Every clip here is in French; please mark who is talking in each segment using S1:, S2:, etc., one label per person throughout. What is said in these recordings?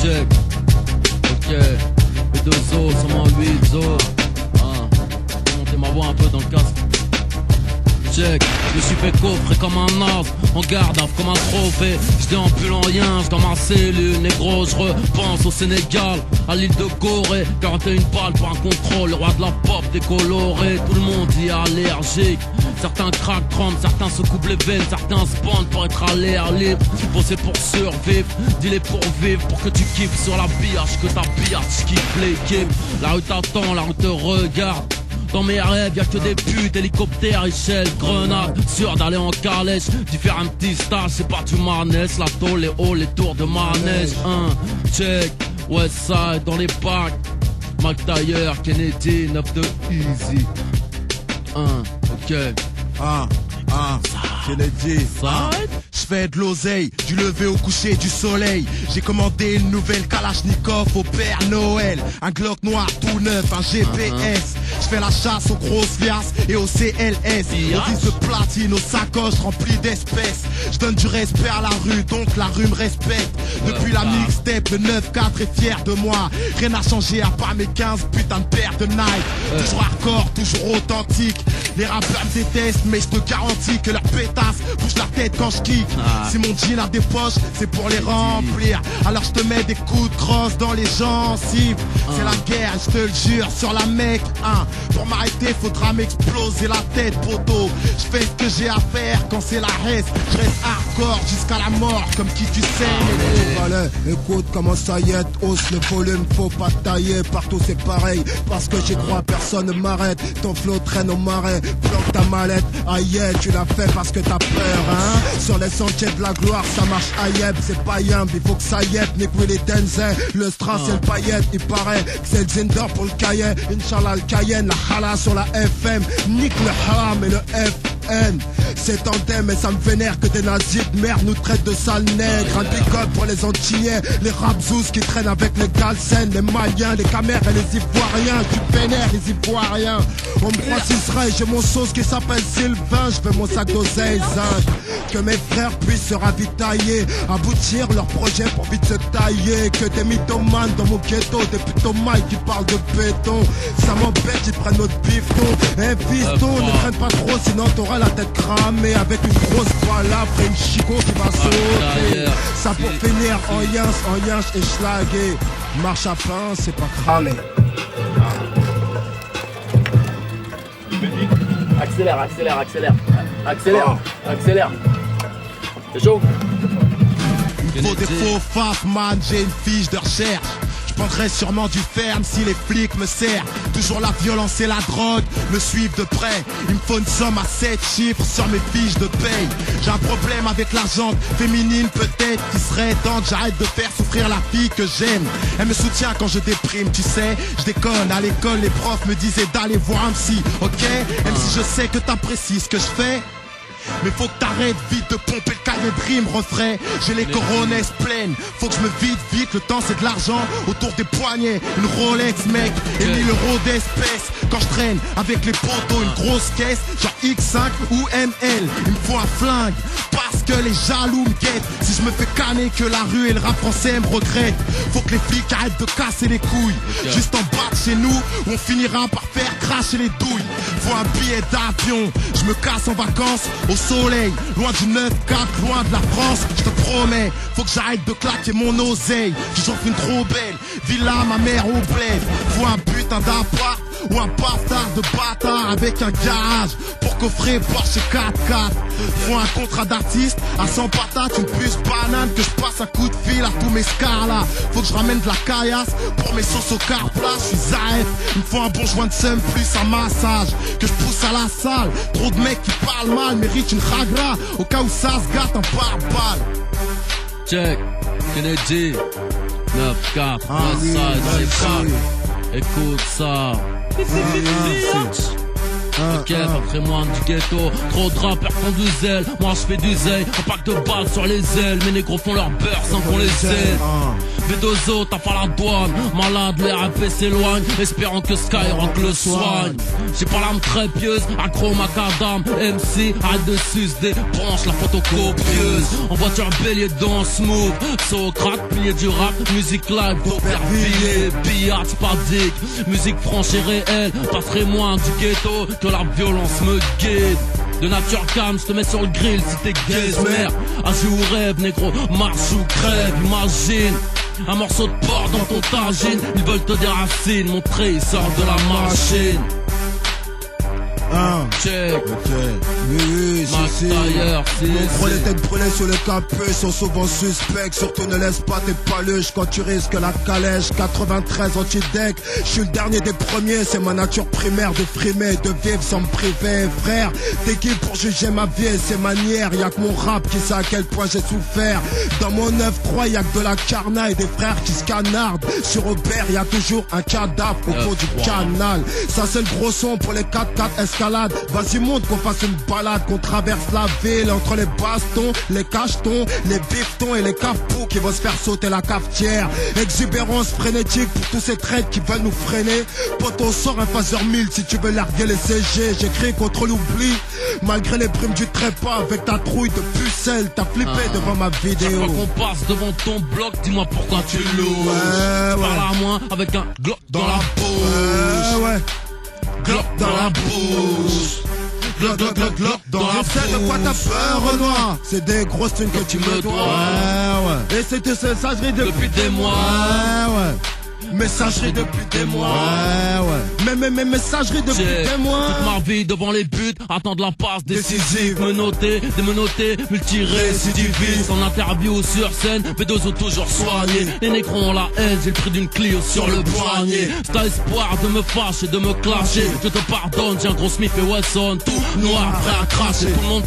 S1: Check. Ok. Les deux os, seulement 8 os. Montez ma voix un peu dans le casque. Check, je me suis fait coffrer comme un as, en garde comme un trophée. Je déambule en rien, dans ma cellule, négro, je repense au Sénégal, à l'île de Corée. 41 balles pour un contrôle, le roi de la pop décoloré. Tout le monde y est allergique. Certains craquent, tremblent, certains se coupent les veines, certains se bandent pour être à l'air libre. Bosser pour survivre, dis-les pour vivre, pour que tu kiffes sur la biatch, que ta biatch kiffe l'équipe. La rue t'attend, la rue te regarde. Dans mes rêves y'a que des putes, hélicoptères, échelles, grenades. Sûr d'aller en calèche, d'y faire un petit stage, c'est pas du Marnès. La tôle, les halls, les tours de manège. Check, Westside dans les packs. Mac Taylor, Kennedy, 9 de Easy. Ok.
S2: Kennedy. Je fais de l'oseille, du lever au coucher du soleil. J'ai commandé une nouvelle Kalachnikov au Père Noël. Un Glock noir tout neuf, un GPS. Je fais la chasse aux grosses liasses et aux CLS. Aux vis de platine, aux sacoches remplies d'espèces. Je donne du respect à la rue, donc la rue me respecte. Depuis la mixtape, le 9-4 est fier de moi. Rien n'a changé à part mes 15 putains de paires de Nike. Toujours hardcore, toujours authentique. Les rappeurs me détestent, mais je te garantis que leur pétasse bouge la tête quand je kick. Si mon jean a des poches, c'est pour les remplir. Alors je te mets des coups de crosse dans les gencives. C'est la guerre, je te le jure, sur la mec. Pour m'arrêter, faudra m'exploser la tête, poteau. Je fais ce que j'ai à faire quand c'est la reste. Je reste hardcore jusqu'à la mort, comme qui tu sais.
S3: Allez, écoute comment ça y est, hausse le volume, faut pas tailler. Partout c'est pareil, parce que j'y crois, personne ne m'arrête. Ton flow traîne au marais, planque ta mallette. Aïe, tu l'as fait parce que t'as peur, hein. Sur les sentiers de la gloire, ça marche aïeb, c'est pas yamb, il faut que ça y est. Nick Willy Denzel, le strass et le paillette. Il paraît que c'est le Zinder pour le cahier. Inch'Allah le Cayenne, la hala sur la FM. Nick le haram et le FN. C'est tandem mais ça me vénère que des nazis de merde nous traitent de sales nègres. Un big-up pour les Antillais, les rapzous qui traînent avec les Galsen, les Maliens, les Camers et les Ivoiriens. Tu vénères les Ivoiriens. On me croit Israël, j'ai mon sauce qui s'appelle Sylvain. Je fais mon sac d'oseille, zinc. Que mes frères puissent se ravitailler, aboutir leur projet pour vite se tailler. Que des mythomanes dans mon ghetto, des putomailles qui parlent de béton. Ça m'embête, ils prennent notre bifton. Eh fiston, ne traîne pas trop sinon t'auras la tête cramée. Avec une grosse balle après une chico qui va sauter. Ça pour finir en yinche et schlagué. Marche à pain, c'est pas cramé.
S1: Accélère, accélère, accélère. Accélère, accélère. C'est chaud.
S2: Il faut des faux faf, man, j'ai une fiche de recherche. Je prendrais sûrement du ferme si les flics me serrent. Toujours la violence et la drogue me suivent de près. Il me faut une somme à 7 chiffres sur mes fiches de paye. J'ai un problème avec la jante féminine peut-être. Qui serait temps que j'arrête de faire souffrir la fille que j'aime. Elle me soutient quand je déprime, tu sais. Je déconne, à l'école les profs me disaient d'aller voir un psy, ok. Même si je sais que t'apprécies ce que je fais. Mais faut que t'arrêtes vite de pomper le cahier de rime, refrain. J'ai les coronesses pleines, faut que je me vide vite. Le temps c'est de l'argent autour des poignets. Une Rolex mec et 1000 euros d'espèces. Quand je traîne avec les poteaux, une grosse caisse genre X5 ou ML. Il me faut un flingue parce que les jaloux me guettent. Si je me fais canner que la rue et le rap français me regrettent. Faut que les flics arrêtent de casser les couilles. Juste en bas de chez nous, on finira par faire cracher les douilles. Faut un billet d'avion, je me casse en vacances au soleil, loin du 9-4, loin de la France. Je te promets, faut que j'arrête de claquer mon oseille. J'offre une trop belle villa, ma mère au bled. Faut un putain d'appart ou un bastard de bâtard avec un garage pour coffrer Porsche 4x4. Faut un contrat d'artiste à 100 patates, une puce banane que je passe un coup de fil à tous mes scars là. Faut que je ramène de la caillasse pour mes sauces au carplat. Je suis Zaef, il me faut un bon joint de seum plus un massage que je pousse à la salle. Trop de mecs qui parlent mal méritent une ragra au cas où ça se gâte un pare-balles.
S1: Check, Kennedy, 9-4, Westside dans les packs. Écoute ça. Ok. Kev, après moi du ghetto. Trop de rappeurs font du zèle. Moi je fais du zèle. Un pack de balles sur les ailes. Mes négros font leur beurre sans qu'on les aide. V2O, t'as pas la douane. Malade, les RP s'éloignent. Espérant que Skyrock le soigne. J'ai pas l'âme très pieuse. Accro macadam. MC, arrête de sucer. Branche la photocopieuse. En voiture bélier dans smooth. Socrate, pilier du rap. Musique live, d'Aubervilliers. Billard, spadique. Musique franche et réelle. Passerai moins du ghetto que la violence me guide. De nature calme, je te mets sur le grill si t'es gazmer. Agis ou rêve, négro, marche ou crève, imagine. Un morceau de porc dans ton tagine. Ils veulent te déraciner, mon trait il sort de la machine. Check.
S3: Oui, si.
S1: Mon
S3: gros, les têtes brûlées sur le capé sont souvent suspects. Surtout ne laisse pas tes paluches quand tu risques la calèche. 93 anti-deck, je suis le dernier des premiers. C'est ma nature primaire de frimer, de vivre sans me priver. Frère, t'es qui pour juger ma vie et ses manières? Y'a que mon rap qui sait à quel point j'ai souffert. Dans mon 9-3, y'a que de la carna et des frères qui se canardent. Sur Aubert, y'a toujours un cadavre au fond du canal. Ça c'est le gros son pour les 4x4 escalades. Vas-y monte qu'on fasse une balade, qu'on traverse la ville entre les bastons, les cachetons, les biftons et les cafous qui vont se faire sauter la cafetière. Exubérance frénétique pour tous ces traîtres qui veulent nous freiner. Poto sort un phaser 1000 si tu veux larguer les CG. J'écris contre l'oubli malgré les primes du trépas. Avec ta trouille de pucelle, t'as flippé devant ma vidéo.
S1: Chaque fois qu'on passe devant ton bloc, dis-moi pourquoi tu loues. Parle à moi avec un Glock dans la bouche. Glock dans la bouche. Glock, glock, glock, glock dans la bouche.
S3: C'est de quoi t'as peur, Renoir? C'est des grosses thunes que tu me dois. Et c'est tes messageries
S1: depuis des mois.
S3: Messagerie depuis des mois. Mais messagerie depuis des mois.
S1: Toute ma vie devant les buts, attendre la passe décisive. Menotter, démenoter, multirécidiviste. En interview sur scène, B2O toujours soigné. Les négros ont la haine, j'ai le prix d'une Clio sur le poignet. Si t'as espoir de me fâcher, de me clasher, je te pardonne, j'ai un gros Smith et Wesson. Tout noir, prêt à cracher. Tout le monde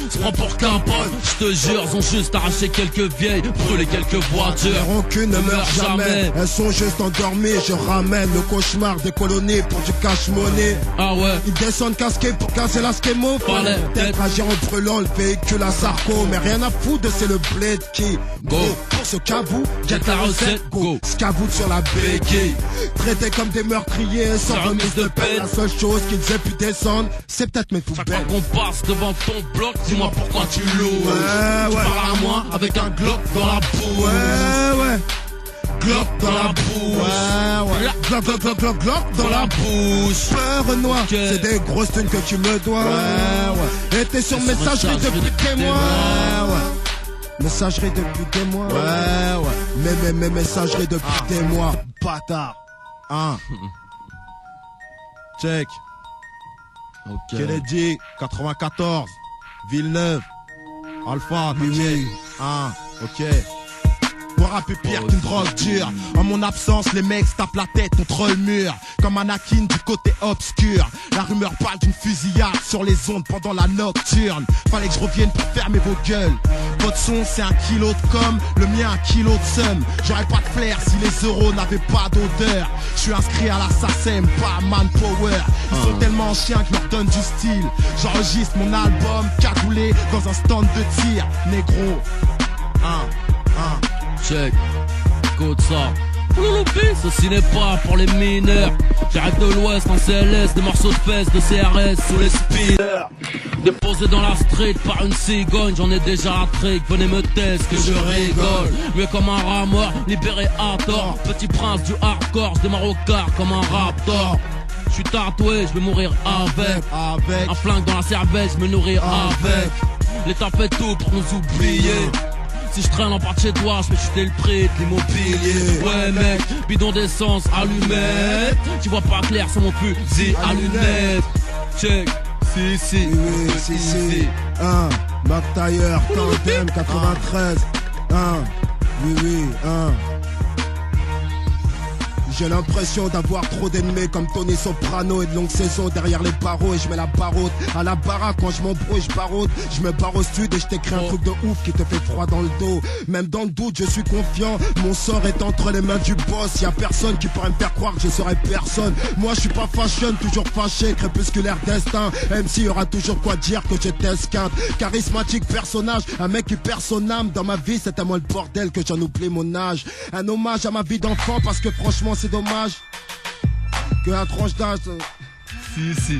S1: se prend pour qu'un pote, je te jure, ils ont juste arraché quelques vieilles, brûlé quelques voitures.
S3: Les rancunes ne meurent jamais, elles sont juste endormies. Je ramène le cauchemar des colonies pour du cash-money.
S1: Ah ouais.
S3: Ils descendent casqués pour casser la schémo.
S1: Fallait
S3: peut-être agir en brûlant le véhicule à Sarko. Mais rien à foutre, c'est le bled qui go. Pour ce qu'avoue,
S1: get la recette, go.
S3: Scavoute sur la béquille. Traités comme des meurtriers sans remise de peine. La seule chose qu'ils aient pu descendre, c'est peut-être mes poubelles.
S1: Chaque fois qu'on passe devant ton bloc, dis-moi pourquoi tu loues. Tu parles à moi avec un Glock dans la bouche. Glock dans la bouche.
S3: Glock, glock, glock, glock, glock dans la
S1: bouche.
S3: Peur noir, c'est des grosses thunes que tu me dois. Et t'es sur messagerie depuis des mois. Messagerie depuis des mois. Mais messagerie depuis des mois. Bâtard.
S2: Check. Kennedy, 94. Villeneuve. Alpha, oui. Ok. Pour rapper pire qu'une drogue dure. En mon absence, les mecs se tapent la tête contre le mur. Comme Anakin du côté obscur. La rumeur parle d'une fusillade sur les ondes pendant la nocturne. Fallait que je revienne pour fermer vos gueules. Votre son c'est 1 kilo de com, le mien 1 kilo de somme. J'aurais pas de flair si les euros n'avaient pas d'odeur. Je suis inscrit à la SACEM, pas Manpower. Ils sont tellement chiens que je leur donne du style. J'enregistre mon album cagoulé dans un stand de tir. Négro.
S1: Check, écoute ça. Ceci n'est pas pour les mineurs. J'arrive de l'ouest en CLS, des morceaux de fesses de CRS sous les speeders. Déposé dans la street par une cigogne, j'en ai déjà un trick. Venez me tester que je rigole. Mieux comme un rameur, libéré à tort. Petit prince du hardcore, je démarre au quart comme un raptor. Je suis tatoué, je vais mourir avec. Un flingue dans la cervelle, je me nourrir avec. L'État fait tout pour nous oublier. Si je traîne en part de chez toi, je fais chuter le prix de l'immobilier. Ouais mec, bidon d'essence, allumette. Tu vois pas clair sur mon fusil à lunettes. Check, si.
S3: Mac Tailleur, Tandem, 93. J'ai l'impression d'avoir trop d'ennemis comme Tony Soprano et de longues saisons derrière les barreaux. Et je mets la barre haute à la baraque quand je m'embrouille, je barre. Je me barre au sud et je t'écris un truc de ouf qui te fait froid dans le dos. Même dans le doute, je suis confiant. Mon sort est entre les mains du boss. Y'a personne qui pourrait me faire croire que je serai personne. Moi je suis pas fashion, toujours fâché, crépusculaire destin. MC y aura toujours quoi dire que je t'esquinte. Charismatique personnage, un mec qui perd son âme. Dans ma vie c'est tellement le bordel que j'en oublie mon âge. Un hommage à ma vie d'enfant parce que franchement c'est dommage que la tranche d'âge...
S1: Si.